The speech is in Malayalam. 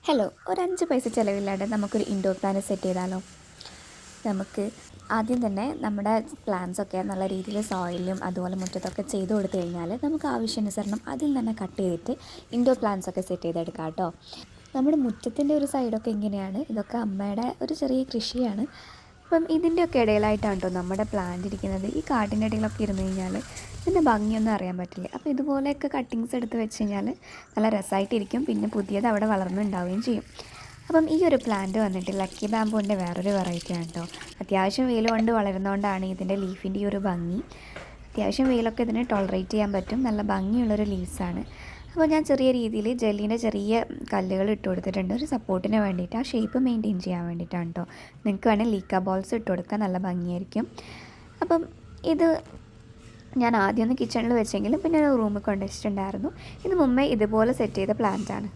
ഹലോ, ഒരു 5 പൈസ ചിലവില്ലാണ്ട് നമുക്കൊരു ഇൻഡോർ പ്ലാന്റ് സെറ്റ് ചെയ്താലോ? നമുക്ക് ആദ്യം തന്നെ നമ്മുടെ പ്ലാന്റ്സൊക്കെ നല്ല രീതിയിൽ സോയിലും അതുപോലെ മുറ്റത്തൊക്കെ ചെയ്ത് കൊടുത്തു കഴിഞ്ഞാൽ നമുക്ക് ആവശ്യാനുസരണം അതിൽ തന്നെ കട്ട് ചെയ്തിട്ട് ഇൻഡോർ പ്ലാന്റ്സൊക്കെ സെറ്റ് ചെയ്തെടുക്കാം കേട്ടോ. നമ്മുടെ മുറ്റത്തിൻ്റെ ഒരു സൈഡൊക്കെ ഇങ്ങനെയാണ്. ഇതൊക്കെ അമ്മയുടെ ഒരു ചെറിയ കൃഷിയാണ്. അപ്പം ഇതിൻ്റെയൊക്കെ ഇടയിലായിട്ടാണ് കേട്ടോ നമ്മുടെ പ്ലാന്റ് ഇരിക്കുന്നത്. ഈ കാട്ടിൻ്റെ ഇടയിലൊക്കെ ഇരുന്ന് കഴിഞ്ഞാൽ ഇതിൻ്റെ ഭംഗിയൊന്നും അറിയാൻ പറ്റില്ല. അപ്പോൾ ഇതുപോലെയൊക്കെ കട്ടിങ്സ് എടുത്ത് വെച്ച് കഴിഞ്ഞാൽ നല്ല രസമായിട്ടിരിക്കും. പിന്നെ പുതിയത് അവിടെ വളർന്നുണ്ടാവുകയും ചെയ്യും. അപ്പം ഈ ഒരു പ്ലാന്റ് വന്നിട്ട് ലക്കി ബാംബൂൻ്റെ വേറൊരു വെറൈറ്റിയാണ് കേട്ടോ. അത്യാവശ്യം വെയിൽ കൊണ്ട് വളരുന്നതുകൊണ്ടാണ് ഇതിൻ്റെ ലീഫിൻ്റെ ഈ ഒരു ഭംഗി. അത്യാവശ്യം വെയിലൊക്കെ ഇതിന് ടോളറേറ്റ് ചെയ്യാൻ പറ്റും. നല്ല ഭംഗിയുള്ളൊരു ലീവ്സാണ്. അപ്പോൾ ഞാൻ ചെറിയ രീതിയിൽ ജെല്ലീൻ്റെ ചെറിയ കല്ലുകൾ ഇട്ട് കൊടുത്തിട്ടുണ്ട്, ഒരു സപ്പോർട്ടിന് വേണ്ടിയിട്ട്, ആ ഷേപ്പ് മെയിൻറ്റെയിൻ ചെയ്യാൻ വേണ്ടിയിട്ടാണ് കേട്ടോ. നിങ്ങൾക്ക് വേണമെങ്കിൽ ലീക്ക ബോൾസ് ഇട്ട് കൊടുക്കാൻ നല്ല ഭംഗിയായിരിക്കും. അപ്പം ഇത് ഞാൻ ആദ്യം ഒന്ന് കിച്ചണിൽ വെച്ചെങ്കിലും പിന്നെ റൂമിൽ കൊണ്ടുവച്ചിട്ടുണ്ടായിരുന്നു. ഇത് മുമ്പേ ഇതുപോലെ സെറ്റ് ചെയ്ത പ്ലാന്റാണ്.